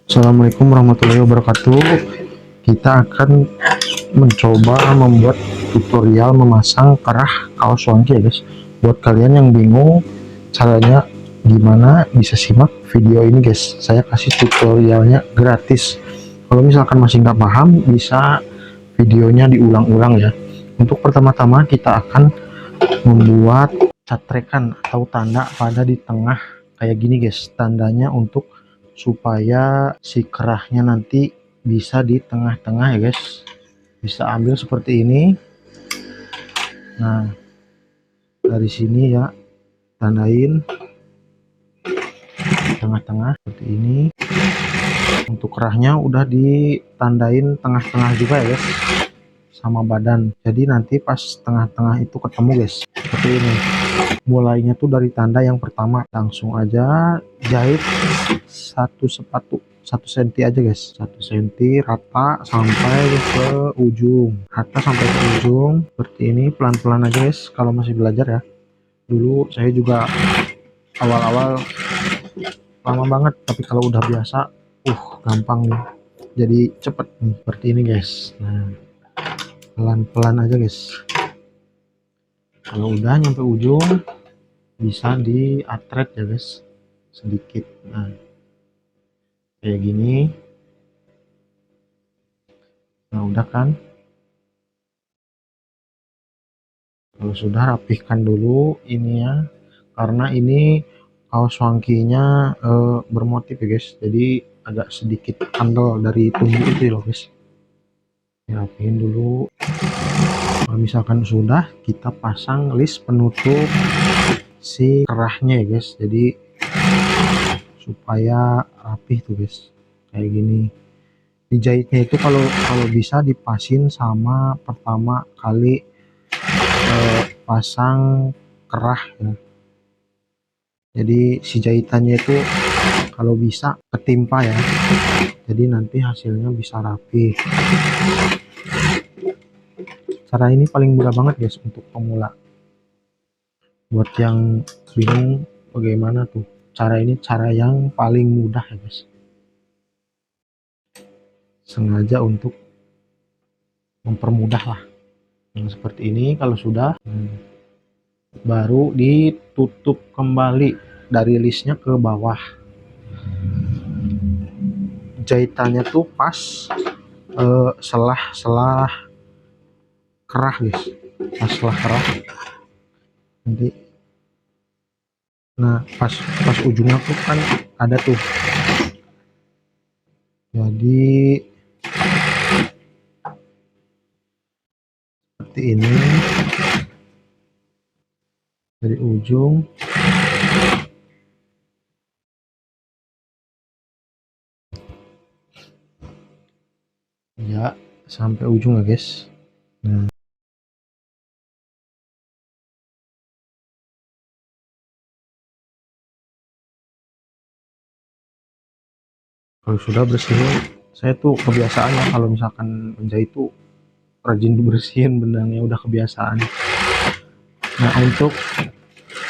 Assalamualaikum warahmatullahi wabarakatuh. Kita akan mencoba membuat tutorial memasang kerah kaos wangi ya guys. Buat kalian yang bingung caranya gimana, bisa simak video ini guys. Saya kasih tutorialnya gratis. Kalau misalkan masih nggak paham, bisa videonya diulang-ulang ya. Untuk pertama-tama kita akan membuat catrekan atau tanda pada di tengah kayak gini guys. Tandanya untuk supaya si kerahnya nanti bisa di tengah-tengah ya guys, bisa ambil seperti ini. Nah, dari sini ya, tandain tengah-tengah seperti ini. Untuk kerahnya udah ditandain tengah-tengah juga ya guys, sama badan. Jadi nanti pas tengah-tengah itu ketemu guys, seperti ini. Mulainya tuh dari tanda yang pertama, langsung aja jahit satu sepatu 1 cm aja guys, 1 cm rata sampai ke ujung, seperti ini. Pelan-pelan aja guys kalau masih belajar ya. Dulu saya juga awal-awal lama banget, tapi kalau udah biasa gampang nih, jadi cepet nih seperti ini guys. Nah, pelan-pelan aja guys. Kalau udah nyampe ujung bisa di atret ya guys, sedikit. Nah, kayak gini. Nah, udah kan. Kalau sudah, rapihkan dulu ininya, karena ini kaos wangkinya bermotif ya guys, jadi agak sedikit kandel dari tumbuh itu loh guys. Rapihin dulu. Kalau misalkan sudah, kita pasang list penutup si kerahnya ya guys, jadi supaya rapih tuh guys, kayak gini. Dijahitnya itu kalau bisa dipasin sama pertama kali pasang kerah ya. Jadi si jahitannya itu kalau bisa ketimpa ya, jadi nanti hasilnya bisa rapi. Cara ini paling mudah banget guys untuk pemula. Buat yang bingung bagaimana tuh cara ini, cara yang paling mudah ya guys. Sengaja untuk mempermudah lah. Yang seperti ini. Kalau sudah, baru ditutup kembali dari listnya ke bawah. Jahitannya tuh pas selah kerah guys, pas selah kerah nanti. Nah, pas ujungnya tuh kan ada tuh, jadi seperti ini dari ujung ya sampai ujung ya guys. Nah, kalau sudah bersihin, saya tuh kebiasaannya kalau misalkan menjahit tuh rajin dibersihin benangnya, udah kebiasaan. Nah, untuk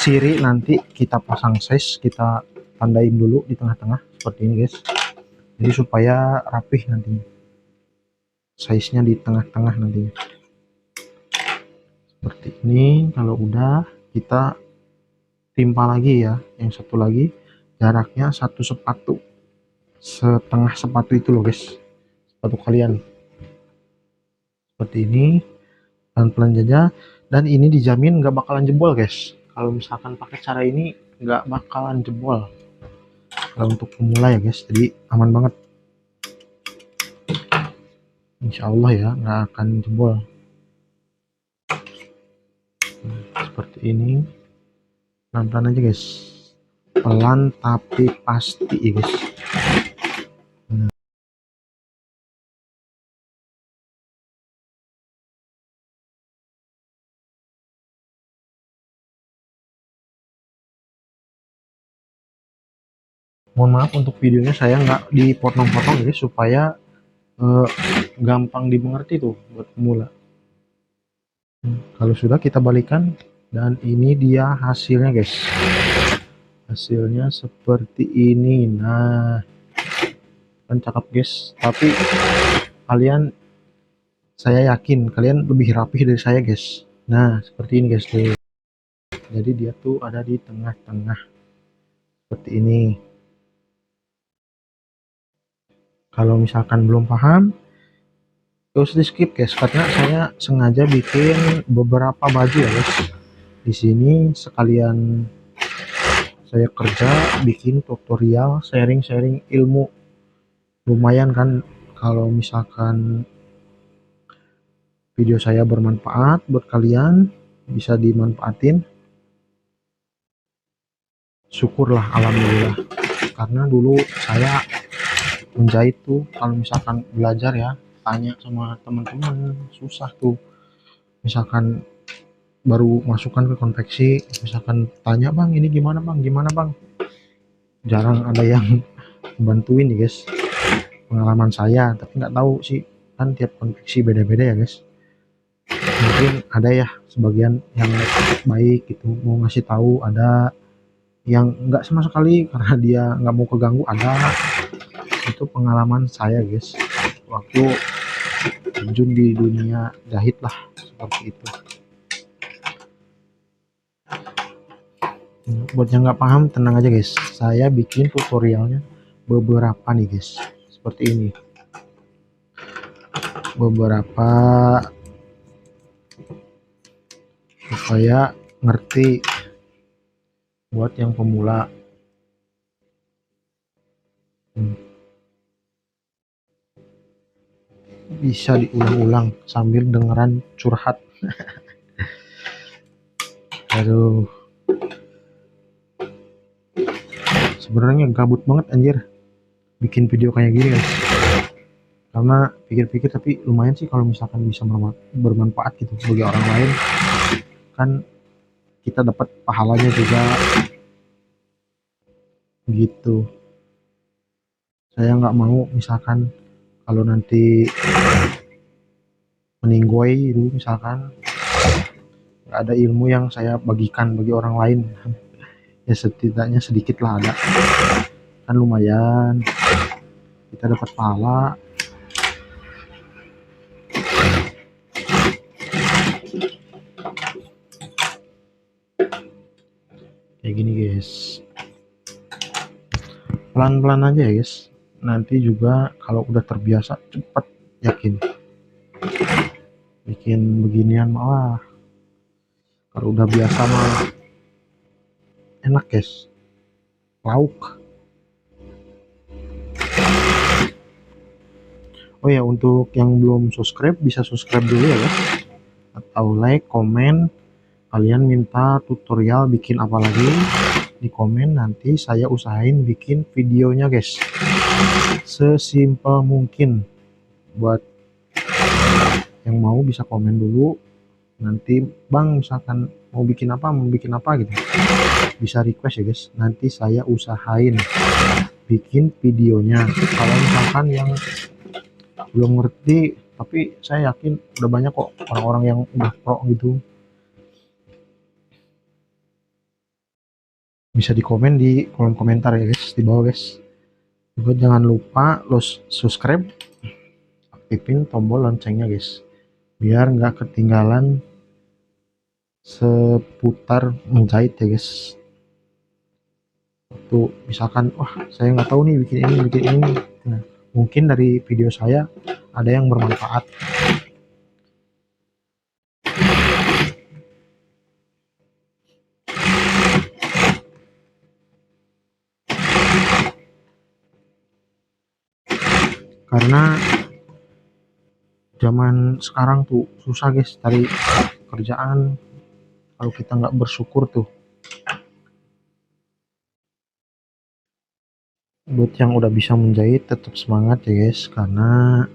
ciri nanti kita pasang size, kita tandain dulu di tengah-tengah seperti ini guys, jadi supaya rapih nantinya, size nya di tengah-tengah nantinya seperti ini. Kalau udah, kita timpa lagi ya, yang satu lagi jaraknya 1 sepatu, setengah sepatu itu loh guys, sepatu kalian. Seperti ini, pelan-pelan saja, dan ini dijamin nggak bakalan jebol guys. Kalau misalkan pakai cara ini nggak bakalan jebol kalau untuk pemula ya guys, jadi aman banget, insya Allah ya, nggak akan jebol. Seperti ini, pelan-pelan aja guys, pelan tapi pasti ya guys. Mohon maaf untuk videonya saya nggak dipotong-potong guys, supaya gampang dimengerti tuh buat pemula. Kalau sudah, kita balikan, dan ini dia hasilnya guys, hasilnya seperti ini. Nah, kan cakep guys, tapi kalian, saya yakin kalian lebih rapih dari saya guys. Nah seperti ini guys tuh, jadi dia tuh ada di tengah-tengah seperti ini. Kalau misalkan belum paham, terus di skip guys, karena saya sengaja bikin beberapa baju ya guys. Di sini sekalian saya kerja bikin tutorial, sharing-sharing ilmu. Lumayan kan kalau misalkan video saya bermanfaat buat kalian, bisa dimanfaatin, syukurlah alhamdulillah. Karena dulu saya menjahit tuh kalau misalkan belajar ya, tanya sama teman-teman, susah tuh. Misalkan baru masukkan ke konveksi, misalkan tanya bang ini gimana bang, jarang ada yang bantuin nih guys. Pengalaman saya, tapi nggak tahu sih, kan tiap konveksi beda-beda ya guys. Mungkin ada ya sebagian yang baik gitu mau ngasih tahu, ada yang nggak sama sekali karena dia nggak mau keganggu, ada. Itu pengalaman saya guys waktu terjun di dunia jahit lah, seperti itu. Buat yang nggak paham tenang aja guys, saya bikin tutorialnya beberapa nih guys, seperti ini, beberapa supaya ngerti buat yang pemula. Bisa diulang-ulang sambil dengeran curhat. Aduh, sebenarnya gabut banget anjir bikin video kayak gini guys, karena pikir-pikir tapi lumayan sih kalau misalkan bisa bermanfaat gitu bagi orang lain, kan kita dapat pahalanya juga gitu. Saya nggak mau misalkan kalau nanti meninggoy itu, misalkan nggak ada ilmu yang saya bagikan bagi orang lain, ya setidaknya sedikit lah ada, kan lumayan kita dapat pahala. Kayak gini guys, pelan-pelan aja ya guys, nanti juga kalau udah terbiasa cepet, yakin. Bikin beginian malah kalau udah biasa mah enak guys, lauk. Oh ya, untuk yang belum subscribe bisa subscribe dulu ya guys, atau like, komen. Kalian minta tutorial bikin apa lagi di komen, nanti saya usahain bikin videonya guys, sesimpel mungkin. Buat yang mau bisa komen dulu, nanti bang misalkan mau bikin apa gitu, bisa request ya guys, nanti saya usahain bikin videonya. Kalau misalkan yang belum ngerti, tapi saya yakin udah banyak kok orang-orang yang udah pro gitu, bisa di komen di kolom komentar ya guys, di bawah guys. Juga jangan lupa subscribe, aktifin tombol loncengnya guys, biar nggak ketinggalan seputar menjahit ya guys. Tuh misalkan wah saya nggak tahu nih bikin ini, nah mungkin dari video saya ada yang bermanfaat. Karena zaman sekarang tuh susah guys cari kerjaan kalau kita nggak bersyukur tuh. Buat yang udah bisa menjahit tetap semangat ya guys, karena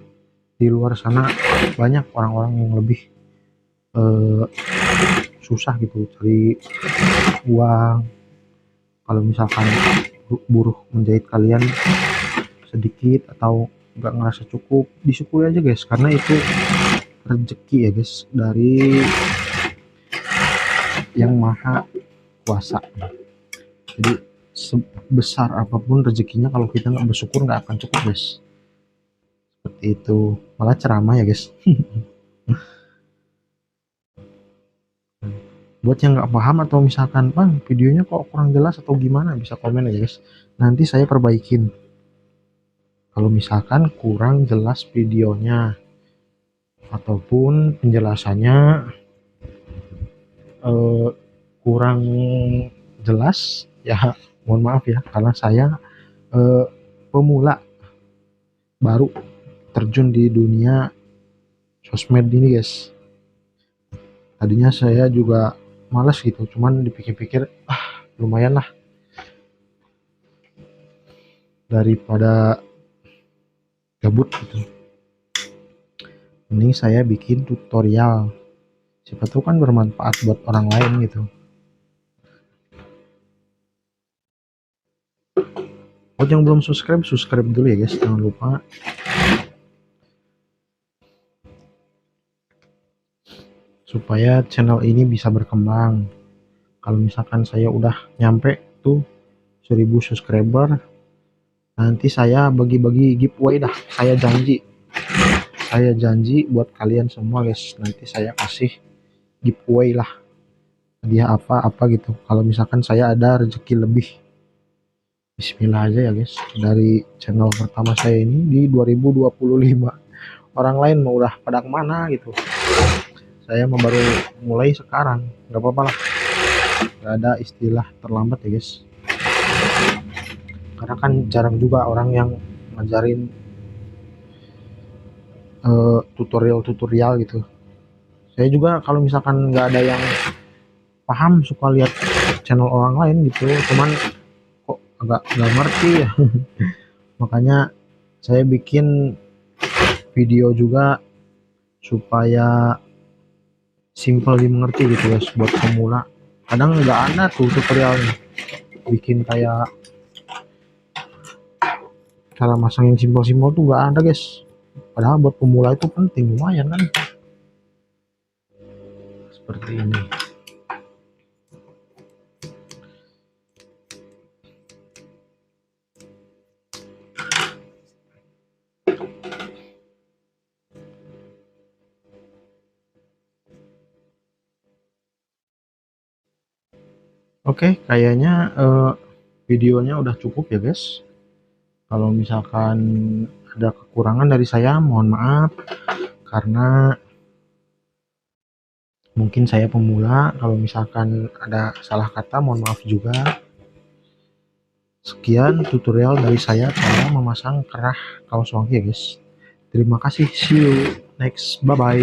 di luar sana banyak orang-orang yang lebih susah gitu cari uang. Kalau misalkan buruh menjahit kalian sedikit atau nggak ngerasa cukup, disyukuri aja guys, karena itu rezeki ya guys dari yang maha kuasa. Jadi sebesar apapun rezekinya, kalau kita nggak bersyukur nggak akan cukup guys. seperti itu, malah ceramah ya guys. Buat yang nggak paham atau misalkan bang videonya kok kurang jelas atau gimana, bisa komen aja guys, nanti saya perbaikin. Kalau misalkan kurang jelas videonya ataupun penjelasannya eh, kurang jelas ya, mohon maaf ya, karena saya eh, pemula baru terjun di dunia sosmed ini guys. Tadinya saya juga males gitu, cuman dipikir-pikir lumayan lah, daripada gabut gitu, mending saya bikin tutorial, siapa tahu kan bermanfaat buat orang lain gitu. Buat yang belum subscribe, subscribe dulu ya guys, jangan lupa. Supaya channel ini bisa berkembang. Kalau misalkan saya udah nyampe tuh 1000 subscriber, nanti saya bagi-bagi giveaway dah. Saya janji buat kalian semua guys, nanti saya kasih giveaway lah, hadiah apa-apa gitu. Kalau misalkan saya ada rezeki lebih, Bismillah aja ya guys. Dari channel pertama saya ini di 2025, orang lain mau udah pada kemana gitu, saya mau baru mulai sekarang, nggak apa-apa lah, nggak ada istilah terlambat ya guys, karena kan jarang juga orang yang ngajarin tutorial gitu. Saya juga kalau misalkan nggak ada yang paham suka lihat channel orang lain gitu, cuman kok agak nggak ngerti ya. Makanya saya bikin video juga supaya simple dimengerti gitu guys, buat pemula. Kadang nggak ada tuh tutorialnya, bikin kayak cara masang yang simpel-simpel tuh nggak ada guys, padahal buat pemula itu penting, lumayan kan, seperti ini. Oke, kayaknya videonya udah cukup ya guys. Kalau misalkan ada kekurangan dari saya, mohon maaf, karena mungkin saya pemula. Kalau misalkan ada salah kata, mohon maaf juga. Sekian tutorial dari saya cara memasang kerah kaos wangki ya guys. Terima kasih, see you next, bye bye.